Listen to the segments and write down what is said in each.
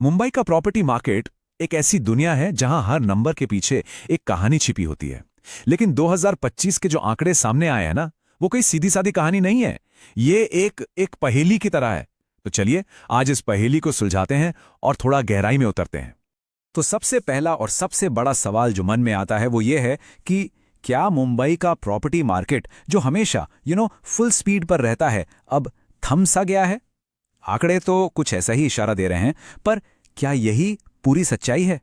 मुंबई का property market एक ऐसी दुनिया है जहां हर नंबर के पीछे एक कहानी छिपी होती है। लेकिन 2025 के जो आंकड़े सामने आए हैं ना, वो कोई सीधी सादी कहानी नहीं है। ये एक एक पहेली की तरह है। तो चलिए आज इस पहेली को सुलझाते हैं और थोड़ा गहराई में उतरते हैं। तो सबसे पहला और सबसे बड़ा सवाल जो मन में आता है वो ये है कि क्या मुंबई का प्रॉपर्टी मार्केट जो हमेशा फुल स्पीड पर रहता है, अब थम सा गया है? आंकड़े तो कुछ ऐसा ही इशारा दे रहे हैं, पर क्या यही पूरी सच्चाई है?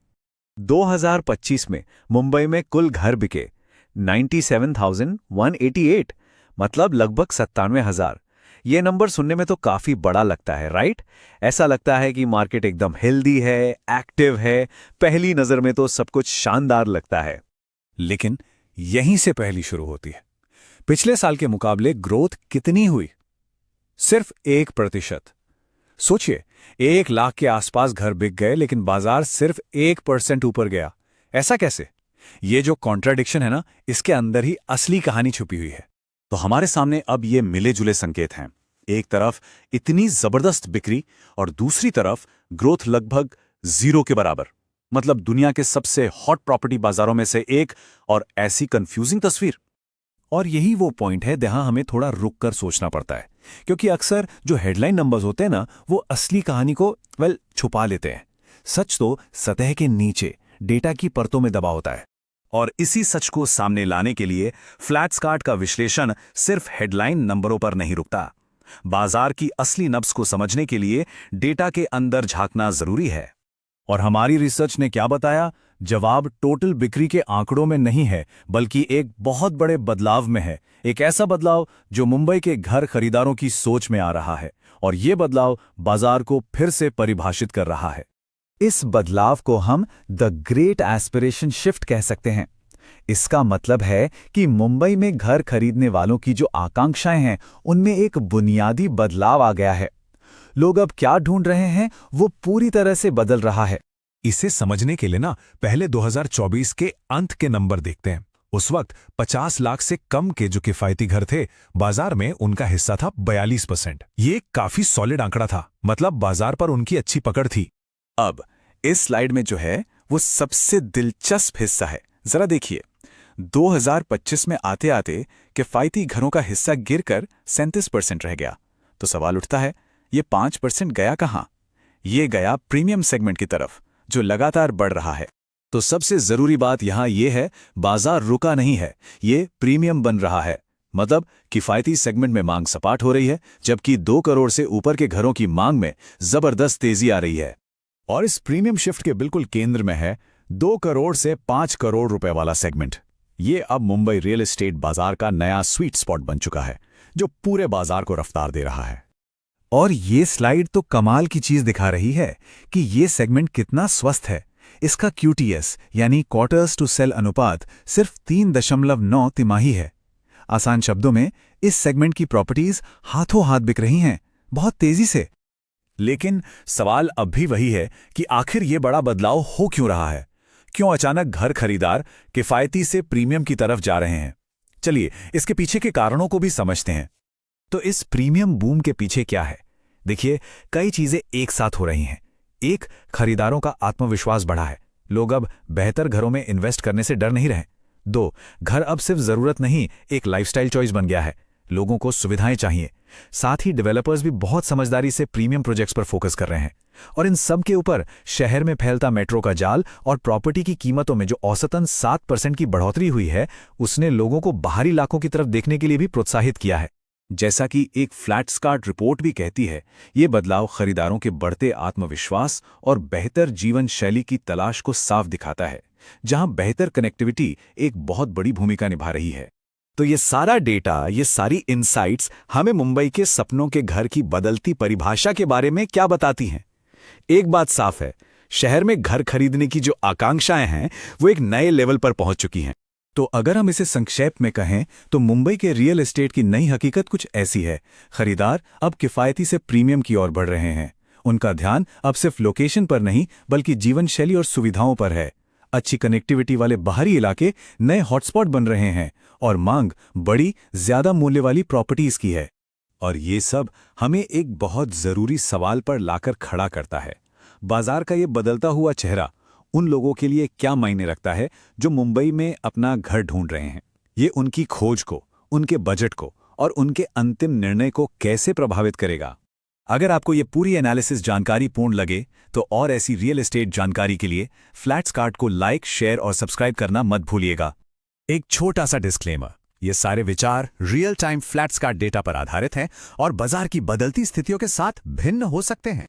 2025 में मुंबई में कुल घर बिके 97,188, मतलब लगभग 97,000। ये नंबर सुनने में तो काफी बड़ा लगता है, राइट? ऐसा लगता है कि मार्केट एकदम हेल्दी है, एक्टिव है, पहली नजर में तो सब कुछ शानदार लगता है। लेकिन यहीं से पहली शुरू होती है। पिछले साल के मुकाबले ग्रोथ कितनी हुई? सिर्फ 1%। सोचिए, 1 लाख के आसपास घर बिक गए, लेकिन बाजार सिर्फ 1% ऊपर गया। ऐसा कैसे? ये जो कॉन्ट्राडिक्शन है ना, इसके अंदर ही असली कहानी छुपी हुई है। तो हमारे सामने अब ये मिले जुले संकेत हैं। एक तरफ इतनी जबरदस्त बिक्री और दूसरी तरफ ग्रोथ लगभग 0 के बराबर, मतलब दुनिया के सबसे हॉट प्रॉपर्टी बाजारों में से एक, और ऐसी कंफ्यूजिंग तस्वीर। और यही वो पॉइंट है जहां हमें थोड़ा रुक कर सोचना पड़ता है, क्योंकि अक्सर जो हेडलाइन नंबर्स होते हैं ना, वो असली कहानी को छुपा लेते हैं। सच तो सतह के नीचे डेटा की परतों में दबा होता है। और इसी सच को सामने लाने के लिए फ्लैट्सकार्ट का विश्लेषण सिर्फ हेडलाइन नंबरों पर नहीं रुकता। बाजार की असली नब्ज को समझने के लिए डेटा के अंदर झांकना जरूरी है। और हमारी रिसर्च ने क्या बताया? जवाब टोटल बिक्री के आंकड़ों में नहीं है, बल्कि एक बहुत बड़े बदलाव में है। एक ऐसा बदलाव जो मुंबई के घर खरीदारों की सोच में आ रहा है, और ये बदलाव बाजार को फिर से परिभाषित कर रहा है। इस बदलाव को हम द ग्रेट एस्पिरेशन शिफ्ट कह सकते हैं। इसका मतलब है कि मुंबई में घर खरीदने वालों की जो आकांक्षाएं हैं, उनमें एक बुनियादी बदलाव आ गया है। लोग अब क्या ढूंढ रहे हैं, वो पूरी तरह से बदल रहा है। इसे समझने के लिए ना, पहले 2024 के अंत के नंबर देखते हैं। उस वक्त 50 लाख से कम के जो किफायती घर थे, बाजार में उनका हिस्सा था 42%। ये काफी सॉलिड आंकड़ा था, मतलब बाजार पर उनकी अच्छी पकड़ थी। अब इस स्लाइड में जो है वो सबसे दिलचस्प हिस्सा है। जरा देखिए, 2025 में आते आते किफायती घरों का हिस्सा गिरकर 37% रह गया। तो सवाल उठता है, ये 5% गया कहां? ये गया प्रीमियम सेगमेंट की तरफ, जो लगातार बढ़ रहा है। तो सबसे जरूरी बात यहां यह है, बाजार रुका नहीं है, ये प्रीमियम बन रहा है। मतलब किफायती सेगमेंट में मांग सपाट हो रही है, जबकि 2 करोड़ से ऊपर के घरों की मांग में जबरदस्त तेजी आ रही है। और इस प्रीमियम शिफ्ट के बिल्कुल केंद्र में है 2 करोड़ से 5 करोड़ रुपए वाला सेगमेंट। ये अब मुंबई रियल एस्टेट बाजार का नया स्वीट स्पॉट बन चुका है, जो पूरे बाजार को रफ्तार दे रहा है। और ये स्लाइड तो कमाल की चीज दिखा रही है कि ये सेगमेंट कितना स्वस्थ है। इसका QTS यानी क्वार्टर्स टू सेल अनुपात सिर्फ 3.9 तिमाही है। आसान शब्दों में, इस सेगमेंट की प्रॉपर्टीज हाथों हाथ बिक रही हैं, बहुत तेजी से। लेकिन सवाल अब भी वही है कि आखिर ये बड़ा बदलाव हो क्यों रहा है? क्यों अचानक घर खरीदार किफायती से प्रीमियम की तरफ जा रहे हैं? चलिए इसके पीछे के कारणों को भी समझते हैं। तो इस प्रीमियम बूम के पीछे क्या है? देखिए, कई चीजें एक साथ हो रही हैं। एक, खरीदारों का आत्मविश्वास बढ़ा है। लोग अब बेहतर घरों में इन्वेस्ट करने से डर नहीं रहे। 2, घर अब सिर्फ जरूरत नहीं, एक लाइफस्टाइल चॉइस बन गया है। लोगों को सुविधाएं चाहिए। साथ ही डेवलपर्स भी बहुत समझदारी से प्रीमियम प्रोजेक्ट्स पर फोकस कर रहे हैं। और इन सब के ऊपर शहर में फैलता मेट्रो का जाल और प्रॉपर्टी की कीमतों में जो औसतन 7% की बढ़ोतरी हुई है, उसने लोगों को बाहरी इलाकों की तरफ देखने के लिए भी प्रोत्साहित किया है। जैसा कि एक फ्लैट्सकार्ट रिपोर्ट भी कहती है, ये बदलाव खरीदारों के बढ़ते आत्मविश्वास और बेहतर जीवन शैली की तलाश को साफ दिखाता है, जहां बेहतर कनेक्टिविटी एक बहुत बड़ी भूमिका निभा रही है। तो ये सारा डेटा, ये सारी इनसाइट्स हमें मुंबई के सपनों के घर की बदलती परिभाषा के बारे में क्या बताती हैं? एक बात साफ है, शहर में घर खरीदने की जो आकांक्षाएं हैं, वो एक नए लेवल पर पहुंच चुकी हैं। तो अगर हम इसे संक्षेप में कहें, तो मुंबई के रियल एस्टेट की नई हकीकत कुछ ऐसी है। खरीदार अब किफायती से प्रीमियम की ओर बढ़ रहे हैं। उनका ध्यान अब सिर्फ लोकेशन पर नहीं, बल्कि जीवन शैली और सुविधाओं पर है। अच्छी कनेक्टिविटी वाले बाहरी इलाके नए हॉटस्पॉट बन रहे हैं, और मांग बड़ी, ज्यादा मूल्य वाली प्रॉपर्टीज की है। और ये सब हमें एक बहुत जरूरी सवाल पर लाकर खड़ा करता है। बाजार का ये बदलता हुआ चेहरा उन लोगों के लिए क्या मायने रखता है जो मुंबई में अपना घर ढूंढ रहे हैं? ये उनकी खोज को, उनके बजट को और उनके अंतिम निर्णय को कैसे प्रभावित करेगा? अगर आपको ये पूरी एनालिसिस जानकारी पूर्ण लगे तो और ऐसी रियल एस्टेट जानकारी के लिए फ्लैट्सकार्ट को लाइक, शेयर और सब्सक्राइब करना मत भूलिएगा। एक छोटा सा डिस्क्लेमर, ये सारे विचार रियल टाइम फ्लैट्सकार्ट डेटा पर आधारित हैं और बाजार की बदलती स्थितियों के साथ भिन्न हो सकते हैं।